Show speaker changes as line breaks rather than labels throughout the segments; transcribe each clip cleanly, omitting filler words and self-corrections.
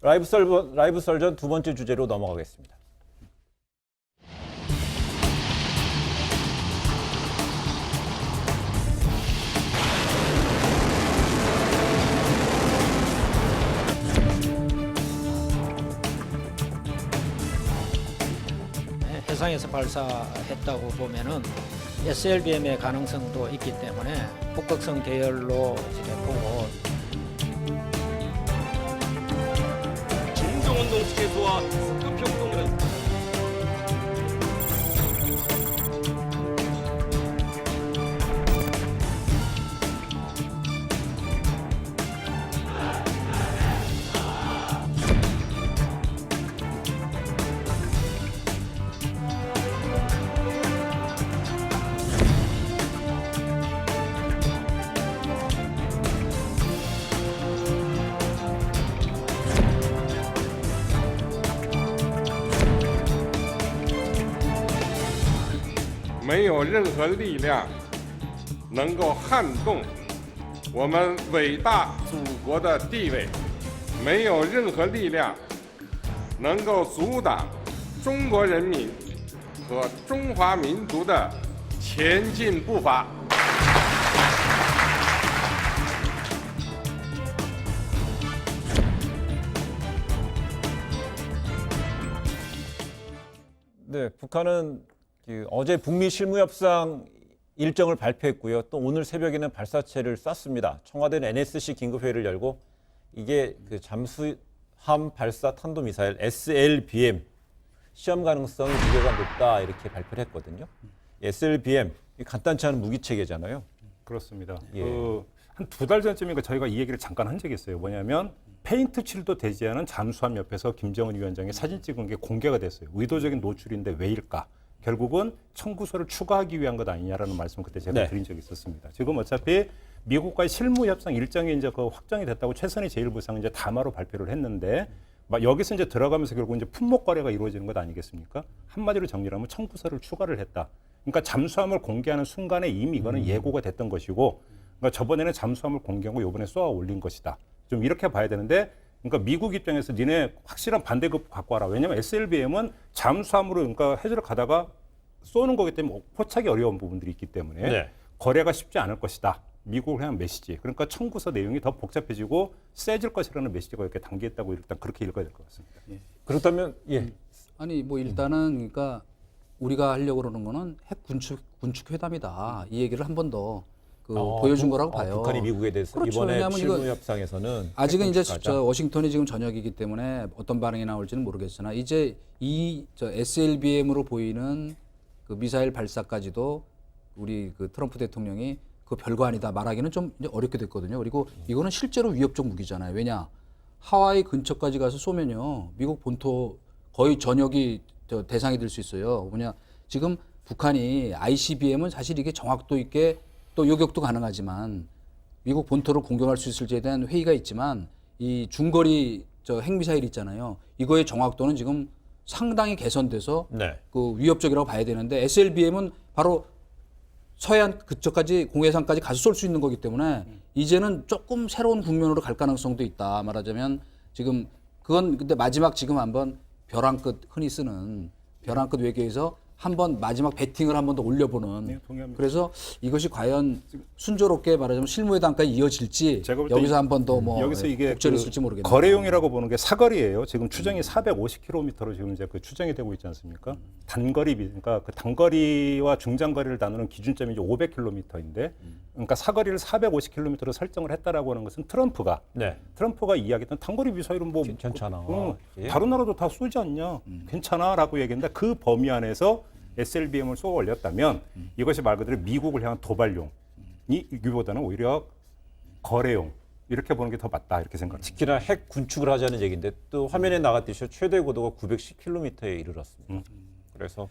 라이브 설전 두 번째 주제로 넘어가겠습니다.
해상에서 발사했다고 보면은 SLBM의 가능성도 있기 때문에 북극성 계열로 이렇게 보고
진동운동 측에서와 스급평동은
没有任何力量能够撼动我们伟大祖国的地位，没有任何力量能够阻挡中国人民和中华民族的前进步伐。
네, 북한은 어제 북미 실무협상 일정을 발표했고요. 또 오늘 새벽에는 발사체를 쐈습니다. 청와대는 NSC 긴급회의를 열고 이게 그 잠수함 발사 탄도미사일 SLBM 시험 가능성이 무게가 높다 이렇게 발표를 했거든요. SLBM 간단치 않은 무기 체계잖아요.
그렇습니다.
예.
한 두 달 전쯤인가 저희가 이 얘기를 잠깐 한 적이 있어요. 뭐냐면 페인트 칠도 되지 않은 잠수함 옆에서 김정은 위원장이 사진 찍은 게 공개가 됐어요. 의도적인 노출인데 왜일까? 결국은 청구서를 추가하기 위한 것 아니냐라는 말씀을 그때 제가 드린 적이 있었습니다. 지금 어차피 미국과의 실무 협상 일정이 이제 그 확정이 됐다고 최선희 제1부상은 이제 담화로 발표를 했는데 막 여기서 이제 들어가면서 결국 이제 품목 거래가 이루어지는 것 아니겠습니까? 한마디로 정리하면 청구서를 추가를 했다. 그러니까 잠수함을 공개하는 순간에 이미 이거는 예고가 됐던 것이고, 그러니까 저번에는 잠수함을 공개하고 이번에 쏘아 올린 것이다. 좀 이렇게 봐야 되는데, 그러니까 미국 입장에서 니네 확실한 반대급 갖고 와라. 왜냐하면 SLBM은 잠수함으로 그러니까 해저를 가다가 쏘는 거기 때문에 포착이 어려운 부분들이 있기 때문에
네.
거래가 쉽지 않을 것이다. 미국을 향한 메시지. 그러니까 청구서 내용이 더 복잡해지고 세질 것이라는 메시지가 이렇게 담겨있다고 일단 그렇게 읽어야 될 것 같습니다.
그렇다면
아니 뭐 일단은 그러니까 우리가 하려고 그러는 거는 핵 군축 회담이다. 이 얘기를 한 번 더 보여준 거라고 봐요.
북한이 미국에 대해서
그렇죠.
이번에
왜냐하면
실무 협상에서는
아직은 이제
핵군축하자.
워싱턴이 지금 저녁이기 때문에 어떤 반응이 나올지는 모르겠으나 이제 SLBM으로 보이는 그 미사일 발사까지도 우리 그 트럼프 대통령이 그 별거 아니다 말하기는 좀 이제 어렵게 됐거든요. 그리고 이거는 실제로 위협적 무기잖아요. 왜냐 하와이 근처까지 가서 쏘면요 미국 본토 거의 전역이 대상이 될 수 있어요. 뭐냐 지금 북한이 ICBM은 사실 이게 정확도 있게 또 요격도 가능하지만 미국 본토를 공격할 수 있을지에 대한 회의가 있지만 이 중거리 핵미사일 있잖아요. 이거의 정확도는 지금 상당히 개선돼서
네.
그 위협적이라고 봐야 되는데 SLBM은 바로 서해안 그쪽까지 공해상까지 가서 쏠 수 있는 거기 때문에 이제는 조금 새로운 국면으로 갈 가능성도 있다. 말하자면 지금 그건 근데 마지막 지금 한번 벼랑 끝 흔히 쓰는 벼랑 끝 외교에서 한번 마지막 배팅을 한 번 더 올려보는.
네, 동의합니다.
그래서 이것이 과연 순조롭게 말하자면 실무회담까지 이어질지
제가 볼때
여기서 한 번 더 뭐
여기서 이게
곡절이 있을지 모르겠네요.
거래용이라고 보는 게 사거리예요. 지금 추정이 450km로 지금 이제 그 추정이 되고 있지 않습니까? 단거리 그러니까 그 단거리와 중장거리를 나누는 기준점이 이제 500km인데, 그러니까 사거리를 450km로 설정을 했다라고 하는 것은 트럼프가 이야기했던 단거리 미사일은 뭐
괜찮잖아. 예.
다른 나라도 다 쏘지 않냐? 괜찮아라고 얘기했는데 그 범위 안에서 SLBM을 쏘아 올렸다면 이것이 말 그대로 미국을 향한 도발용이기보다는 오히려 거래용 이렇게 보는 게 더 맞다 이렇게 생각합니다.
특히나 핵 군축을 하자는 얘기인데 또 화면에 나갔듯이 최대 고도가 910km에 이르렀습니다. 그래서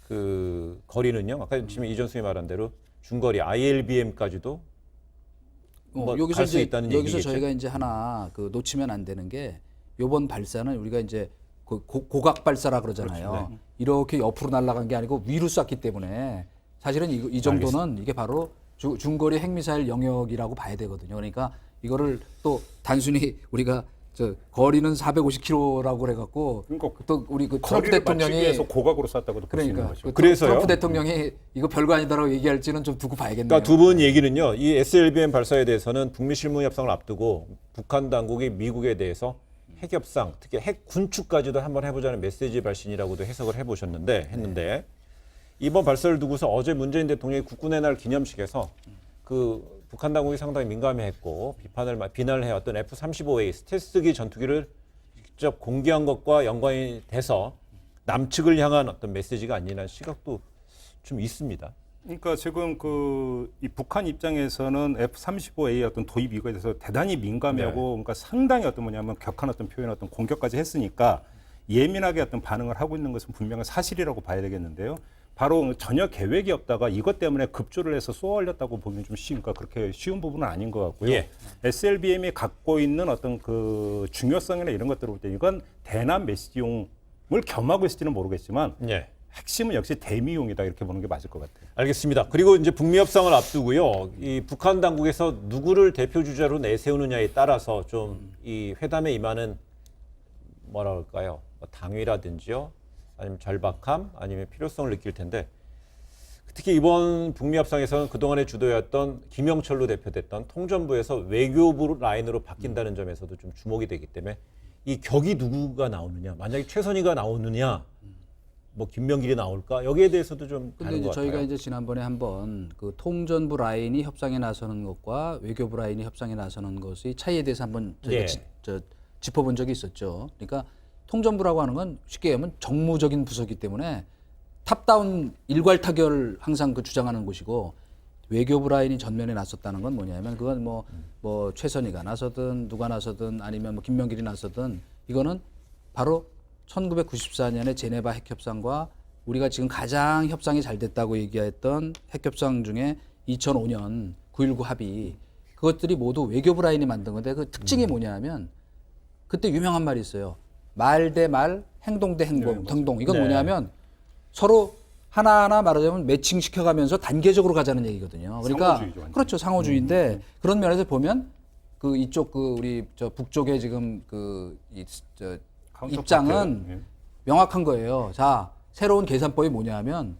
그 거리는요. 아까 지금 이전수이 말한 대로 중거리 ILBM까지도
여기서
갈 수
이제
있다는
여기서
얘기겠죠?
저희가 이제 하나 그 놓치면 안 되는 게 이번 발사는 우리가 이제 그 고각 발사라 그러잖아요.
그렇죠. 네.
이렇게 옆으로 날아간 게 아니고 위로 쐈기 때문에 사실은 이 정도는 이게 바로 중거리 핵미사일 영역이라고 봐야 되거든요. 그러니까 이거를 또 단순히 우리가 저 거리는 450km라고 그래갖고
그러니까
또 우리 그 트럼프
거리를 맞추기
대통령이
위해서 고각으로 쐈다고도 볼 수 있는
그러니까
거죠.
그
그래서요?
트럼프 대통령이 이거 별거 아니다라고 얘기할지는 좀 두고 봐야겠네요.
그러니까 두 분 얘기는요. 이 SLBM 발사에 대해서는 북미 실무 협상을 앞두고 북한 당국이 미국에 대해서 핵 협상, 특히 핵 군축까지도 한번 해보자는 메시지 발신이라고도 해석을 했는데 이번 발사를 두고서 어제 문재인 대통령이 국군의 날 기념식에서 그 북한 당국이 상당히 민감해했고 비난을 해왔던 F-35A 스텔스기 전투기를 직접 공개한 것과 연관이 돼서 남측을 향한 어떤 메시지가 아니라는 시각도 좀 있습니다.
그러니까 지금 이 북한 입장에서는 F-35A 어떤 도입 이거에 대해서 대단히 민감해하고 그러니까 상당히 뭐냐면 격한 어떤 표현 어떤 공격까지 했으니까 예민하게 어떤 반응을 하고 있는 것은 분명한 사실이라고 봐야 되겠는데요. 바로 전혀 계획이 없다가 이것 때문에 급조를 해서 쏘아 올렸다고 보면 좀 그러니까 그렇게 쉬운 부분은 아닌 것 같고요.
예.
SLBM이 갖고 있는 어떤 그 중요성이나 이런 것들을 볼 때 이건 대남 메시지용을 겸하고 있을지는 모르겠지만
예.
핵심은 역시 대미용이다 이렇게 보는 게 맞을 것 같아요.
알겠습니다. 그리고 이제 북미 협상을 앞두고요. 이 북한 당국에서 누구를 대표 주자로 내세우느냐에 따라서 좀 이 회담에 임하는 뭐라 그럴까요? 당위라든지요. 아니면 절박함, 아니면 필요성을 느낄 텐데 특히 이번 북미 협상에서는 그동안에 주도였던 김영철로 대표됐던 통전부에서 외교부 라인으로 바뀐다는 점에서도 좀 주목이 되기 때문에 이 격이 누구가 나오느냐, 만약에 최선희가 나오느냐, 뭐 김명길이 나올까 여기에 대해서도 좀
근데
다른
이제
것 같아요.
저희가 이제 지난번에 한번 그 통전부 라인이 협상에 나서는 것과 외교부 라인이 협상에 나서는 것의 차이에 대해서 한번 저희가
예.
짚어본 적이 있었죠. 그러니까 통전부라고 하는 건 쉽게 얘기하면 정무적인 부서이기 때문에 탑다운 일괄 타결 항상 그 주장하는 곳이고 외교부 라인이 전면에 나섰다는 건 뭐냐면 그건 뭐 최선희가 나서든 누가 나서든 아니면 뭐 김명길이 나서든 이거는 바로 1994년에 제네바 핵협상과 우리가 지금 가장 협상이 잘 됐다고 얘기했던 핵협상 중에 2005년 9.19 합의 그것들이 모두 외교부 라인이 만든 건데 그 특징이 뭐냐면 그때 유명한 말이 있어요. 말 대 말, 행동 대 행동, 등동. 이건
네.
뭐냐면 서로 하나하나 말하자면 매칭시켜가면서 단계적으로 가자는 얘기거든요. 그러니까
상호주의죠, 완전히.
그렇죠, 상호주의인데 그런 면에서 보면 그 이쪽 그 우리 저 북쪽에 지금 입장은
예.
명확한 거예요. 자, 새로운 계산법이 뭐냐면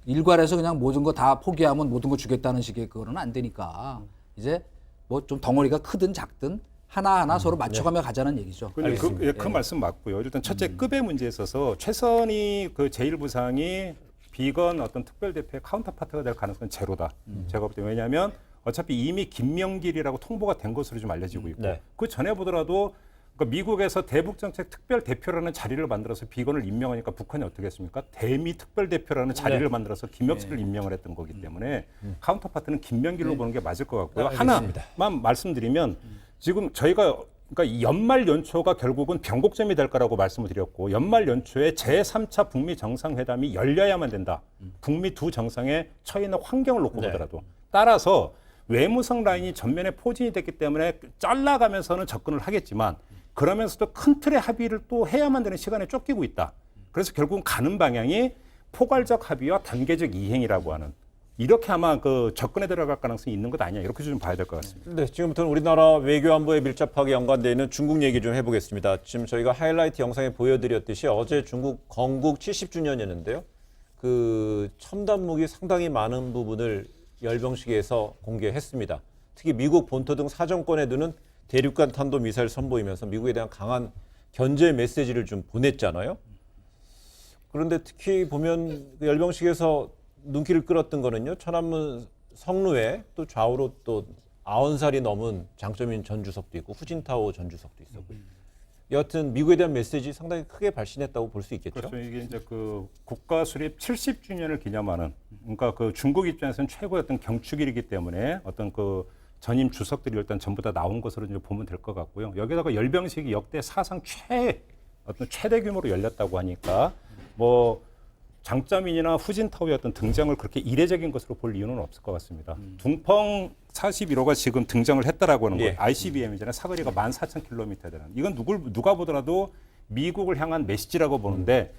일괄해서 그냥 모든 거 다 포기하면 모든 거 주겠다는 식의 그거는 안 되니까 이제 뭐 좀 덩어리가 크든 작든 하나하나 서로 맞춰가며 가자는 얘기죠.
근데 그 말씀 맞고요. 일단 첫째 급의 문제에 있어서 최선희 그 제1부상이 비건 어떤 특별대표의 카운터파트가 될 가능성은 제로다. 제가 볼 때 왜냐하면 어차피 이미 김명길이라고 통보가 된 것으로 좀 알려지고 있고
네.
그 전에 보더라도 그러니까 미국에서 대북정책 특별대표라는 자리를 만들어서 비건을 임명하니까 북한이 어떻게 했습니까? 대미 특별대표라는 자리를 만들어서 김혁수를 임명을 했던 거기 때문에 카운터파트는 김명길로 보는 게 맞을 것 같고요. 하나만 말씀드리면 지금 저희가 그러니까 이 연말 연초가 결국은 변곡점이 될 거라고 말씀을 드렸고 연말 연초에 제3차 북미 정상회담이 열려야만 된다. 북미 두 정상에 처해 있는 환경을 놓고 보더라도. 따라서 외무성 라인이 전면에 포진이 됐기 때문에 잘라가면서는 접근을 하겠지만 그러면서도 큰 틀의 합의를 또 해야만 되는 시간에 쫓기고 있다. 그래서 결국은 가는 방향이 포괄적 합의와 단계적 이행이라고 하는 이렇게 아마 그 접근에 들어갈 가능성이 있는 것 아니냐 이렇게 좀 봐야 될 것 같습니다.
네, 지금부터는 우리나라 외교 안보에 밀접하게 연관되어 있는 중국 얘기 좀 해보겠습니다. 지금 저희가 하이라이트 영상에 보여드렸듯이 어제 중국 건국 70주년이었는데요. 그 첨단 무기 상당히 많은 부분을 열병식에서 공개했습니다. 특히 미국 본토 등 사정권에 두는 대륙간 탄도 미사일 선보이면서 미국에 대한 강한 견제 메시지를 좀 보냈잖아요. 그런데 특히 보면 그 열병식에서 눈길을 끌었던 거는요. 천안문 성루에 또 좌우로 또 90살이 넘은 장점인 전 주석도 있고 후진타오 전 주석도 있었고요. 여하튼 미국에 대한 메시지 상당히 크게 발신했다고 볼 수 있겠죠.
그렇죠. 이게 이제 그 국가 수립 70주년을 기념하는 그러니까 그 중국 입장에서는 최고의 어떤 경축일이기 때문에 어떤 그 전임 주석들이 일단 전부 다 나온 것으로 이제 보면 될 것 같고요. 여기다가 열병식이 역대 사상 최대 규모로 열렸다고 하니까 뭐 장점인이나 후진타오의 어떤 등장을 그렇게 이례적인 것으로 볼 이유는 없을 것 같습니다. 둥펑 41호가 지금 등장을 했다라고 하는 거예요. ICBM이잖아요. 사거리가 14,000km 되는. 이건 누가 보더라도 미국을 향한 메시지라고 보는데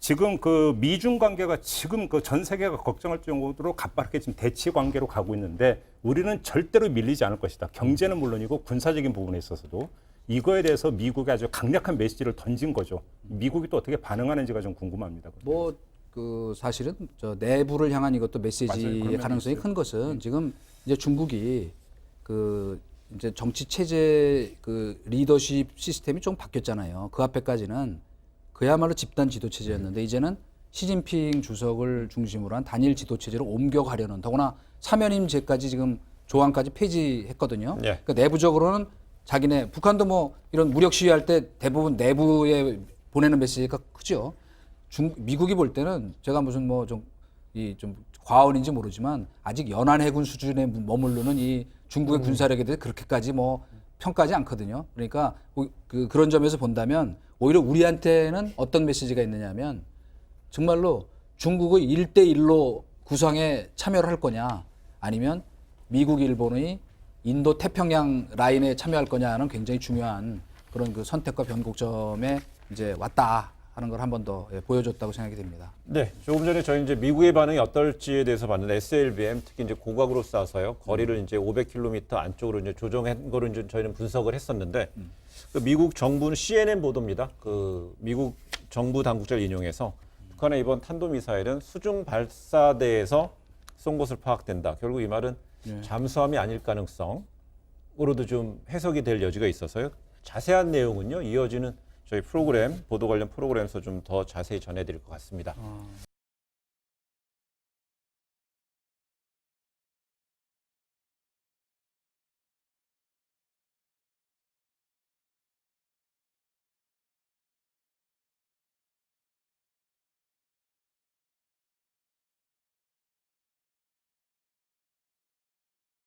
지금 그 미중 관계가 지금 그 전 세계가 걱정할 정도로 가빠르게 지금 대치 관계로 가고 있는데 우리는 절대로 밀리지 않을 것이다. 경제는 물론이고 군사적인 부분에 있어서도. 이거에 대해서 미국이 아주 강력한 메시지를 던진 거죠. 미국이 또 어떻게 반응하는지가 좀 궁금합니다.
뭐 그 사실은 저 내부를 향한 이것도
맞아요.
메시지의
그런
가능성이
면이
큰 것은 지금 이제 중국이 그 이제 정치 체제 그 리더십 시스템이 좀 바뀌었잖아요. 그 앞에까지는 그야말로 집단 지도 체제였는데 이제는 시진핑 주석을 중심으로 한 단일 지도 체제로 옮겨가려는 더구나 사면임제까지 지금 조항까지 폐지했거든요.
예.
그러니까 내부적으로는 자기네 북한도 뭐 이런 무력 시위할 때 대부분 내부에 보내는 메시지가 크죠. 미국이 볼 때는 제가 무슨 뭐 좀 과언인지 모르지만 아직 연안 해군 수준에 머무르는 이 중국의 군사력에 대해 그렇게까지 뭐 평가하지 않거든요. 그러니까 그런 점에서 본다면 오히려 우리한테는 어떤 메시지가 있느냐면 정말로 중국의 1대1로 구성에 참여를 할 거냐 아니면 미국, 일본의 인도 태평양 라인에 참여할 거냐는 굉장히 중요한 그런 그 선택과 변곡점에 이제 왔다 하는 걸 한 번 더 보여줬다고 생각이 됩니다.
네, 조금 전에 저희 이제 미국의 반응이 어떨지에 대해서 봤는데 SLBM 특히 이제 고각으로 쏴서요 거리를 이제 500km 안쪽으로 이제 조정한 거를 이제 저희는 분석을 했었는데 그 미국 정부는 CNN 보도입니다. 그 미국 정부 당국자를 인용해서 북한의 이번 탄도미사일은 수중 발사대에서 쏜 것으로 파악된다. 결국 이 말은 잠수함이 아닐 가능성으로도 좀 해석이 될 여지가 있어서요. 자세한 내용은요 이어지는 저희 프로그램 보도 관련 프로그램에서 좀 더 자세히 전해드릴 것 같습니다.